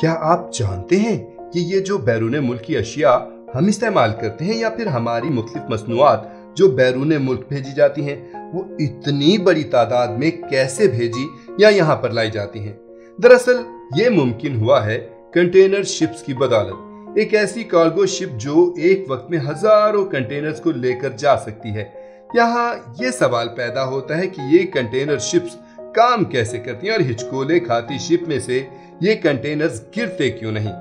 क्या आप जानते हैं कि ये जो बैरून मुल्क की अशिया हम इस्तेमाल करते हैं या फिर हमारी मुख्तलिफ मसनूआत जो बैरून मुल्क भेजी जाती हैं, वो इतनी बड़ी तादाद में कैसे भेजी या यहाँ पर लाई जाती हैं? दरअसल ये मुमकिन हुआ है कंटेनर शिप्स की बदौलत। एक ऐसी कार्गो शिप जो एक वक्त में हजारों कंटेनर्स को लेकर जा सकती है। यहाँ ये सवाल पैदा होता है कि ये कंटेनर शिप्स काम कैसे करती हैं और हिचकोले खाती शिप में से ये कंटेनर्स गिरते क्यों नहीं?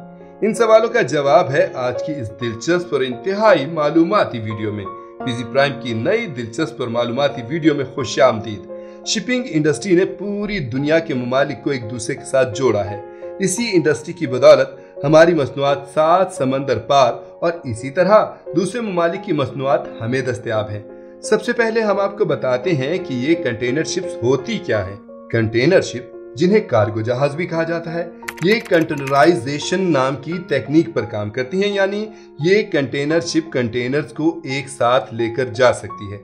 इन सवालों का जवाब है आज की इस दिलचस्प और इंतहाई मालूमाती वीडियो में। पीजी प्राइम की नई दिलचस्प और मालूमाती वीडियो में खुशामदीद। शिपिंग इंडस्ट्री ने पूरी दुनिया के ममालिक को एक दूसरे के साथ जोड़ा है। इसी इंडस्ट्री की बदौलत हमारी मसनूआत 7 समंदर पार और इसी तरह दूसरे ममालिक की मसनूआत हमें दस्तयाब है। सबसे पहले हम आपको बताते हैं कि ये कंटेनर शिप्स होती क्या है। कंटेनर शिप, जिन्हें कार्गो जहाज भी कहा जाता है, ये कंटेनराइजेशन नाम की टेक्निक पर काम करती हैं, यानी ये कंटेनर शिप कंटेनर्स को एक साथ लेकर जा सकती है।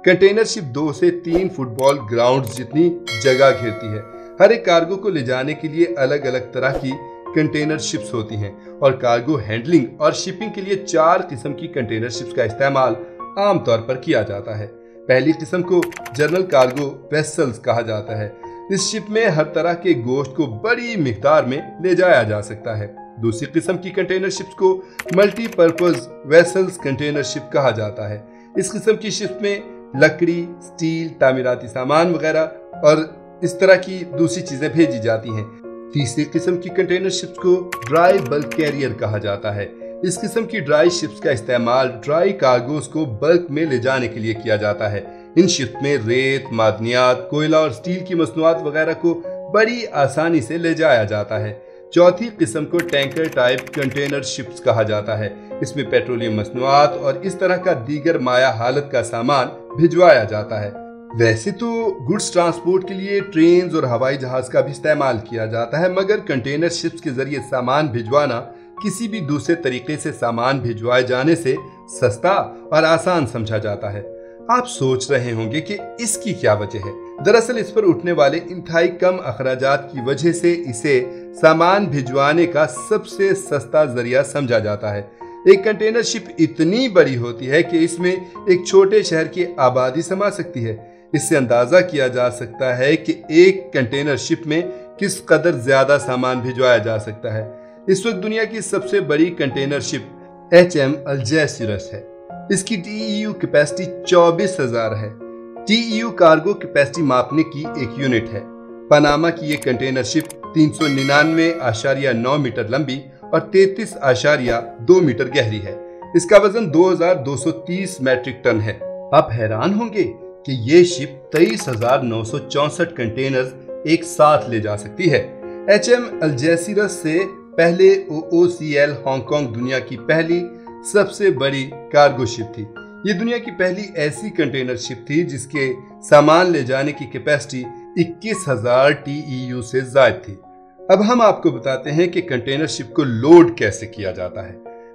कंटेनर शिप 2 से 3 फुटबॉल ग्राउंड जितनी जगह घेरती है। हर एक कार्गो को ले जाने के लिए अलग अलग तरह की कंटेनर शिप्स होती हैं और कार्गो हैंडलिंग और शिपिंग के लिए 4 किस्म की कंटेनर शिप्स का इस्तेमाल आमतौर पर किया जाता है। पहली किस्म को जनरल कार्गो वेसल्स कहा जाता है। इस शिप में हर तरह के गोश्त को बड़ी मिकदार में ले जाया जा सकता है। दूसरी किस्म की कंटेनर शिप्स को मल्टीपर्पज वेसल्स कंटेनर शिप कहा जाता है। इस किस्म की शिप में लकड़ी, स्टील, तामीराती सामान वगैरह और इस तरह की दूसरी चीजें भेजी जाती हैं। तीसरी किस्म की कंटेनर शिप्स को ड्राई बल्क कैरियर कहा जाता है। इस किस्म की ड्राई शिप्स का इस्तेमाल ड्राई कार्गोस को बल्क में ले जाने के लिए किया जाता है। इन शिप में रेत, मादनियात, कोयला और स्टील की मसनूआत वगैरह को बड़ी आसानी से ले जाया जाता है। चौथी किस्म को टैंकर टाइप कंटेनर शिप्स कहा जाता है। इसमें पेट्रोलियम मसनूआत और इस तरह का दीगर माया हालत का सामान भिजवाया जाता है। वैसे तो गुड्स ट्रांसपोर्ट के लिए ट्रेन और हवाई जहाज का भी इस्तेमाल किया जाता है, मगर कंटेनर शिप्स के जरिए सामान भिजवाना किसी भी दूसरे तरीके से सामान भिजवाए जाने से सस्ता और आसान समझा जाता है। आप सोच रहे होंगे कि इसकी क्या वजह है। दरअसल इस पर उठने वाले इंतहाई कम अखराजात की वजह से इसे सामान भिजवाने का सबसे सस्ता जरिया समझा जाता है। एक कंटेनर शिप इतनी बड़ी होती है कि इसमें एक छोटे शहर की आबादी समा सकती है। इससे अंदाजा किया जा सकता है कि एक कंटेनर शिप में किस कदर ज्यादा सामान भिजवाया जा सकता है। इस वक्त दुनिया की सबसे बड़ी कंटेनर शिप HM अल्जेसिरस है। इसकी TEU कैपेसिटी 24,000 है। TEU कार्गो कैपेसिटी मापने की एक यूनिट है। पनामा की ये कंटेनर शिप 399.9 मीटर लंबी और 33.2 मीटर गहरी है। इसका वजन 2230 मैट्रिक टन है। आप हैरान होंगे कि ये शिप 23,964 कंटेनर्स एक साथ ले जा सकती है। HM अल्जेसिरस से पहले OOCL हांगकांग दुनिया की पहली सबसे बड़ी कार्गो शिप थी। ये दुनिया की पहली ऐसी कंटेनर शिप थी जिसके सामान ले जाने की कैपेसिटी 21,000 TEU से ज्यादा थी। अब हम आपको बताते हैं कि कंटेनर शिप को लोड कैसे किया जाता है।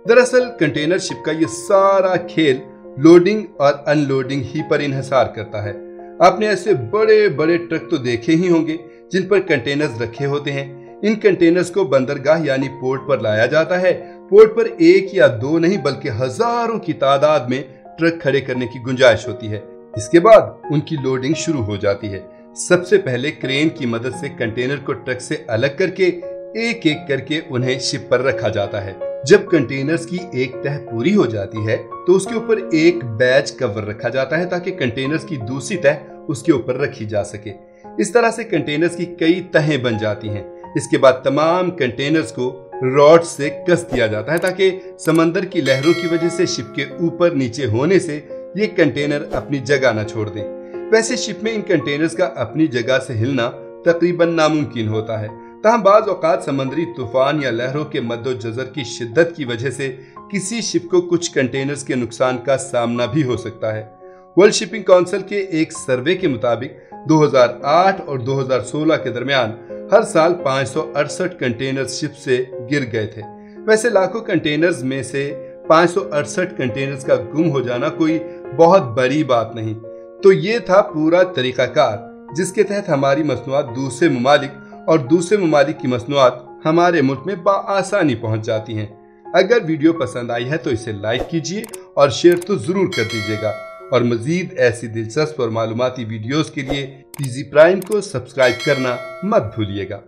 दरअसल कंटेनर शिप का ये सारा खेल लोडिंग और अनलोडिंग ही पर इन्हिसार करता है। आपने ऐसे बड़े बड़े ट्रक तो देखे ही होंगे जिन पर कंटेनर्स रखे होते हैं। इन कंटेनर्स को बंदरगाह यानी पोर्ट पर लाया जाता है। पोर्ट पर 1 या 2 नहीं बल्कि हजारों की तादाद में ट्रक खड़े करने की गुंजाइश होती है। इसके बाद उनकी लोडिंग शुरू हो जाती है। सबसे पहले क्रेन की मदद से कंटेनर को ट्रक से अलग करके एक एक करके उन्हें शिप पर रखा जाता है। जब कंटेनर्स की एक तह पूरी हो जाती है तो उसके ऊपर एक बैच कवर रखा जाता है ताकि कंटेनर्स की दूसरी तह उसके ऊपर रखी जा सके। इस तरह से कंटेनर्स की कई तहें बन जाती हैं। इसके बाद तमाम कंटेनर्स को रॉड से कस दिया जाता है ताकि समंदर की लहरों की वजह से शिप के ऊपर नीचे होने से ये कंटेनर अपनी जगह न छोड़ दें। वैसे शिप में इन कंटेनर्स का अपनी जगह से हिलना तकरीबन नामुमकिन होता है। तहाँ बाज़ औक़ात समंदरी तूफान या लहरों के मद्दोजज़र की शिद्दत की वजह से किसी शिप को कुछ कंटेनर्स के नुकसान का सामना भी हो सकता है। वर्ल्ड शिपिंग काउंसिल के एक सर्वे के मुताबिक 2008 और 2016 के दरमियान हर साल 568 कंटेनर्स शिप से गिर गए थे। वैसे लाखों कंटेनर्स में से 568 कंटेनर्स का गुम हो जाना कोई बहुत बड़ी बात नहीं। तो ये था पूरा तरीकाकार जिसके तहत हमारी मसनूआत दूसरे ममालिक और दूसरे ममालिक की मसनूआत हमारे मुल्क में बआसानी पहुंच जाती हैं। अगर वीडियो पसंद आई है तो इसे लाइक कीजिए और शेयर तो जरूर कर दीजिएगा, और मजीद ऐसी दिलचस्प और मालूमाती वीडियोस के लिए पीजी प्राइम को सब्सक्राइब करना मत भूलिएगा।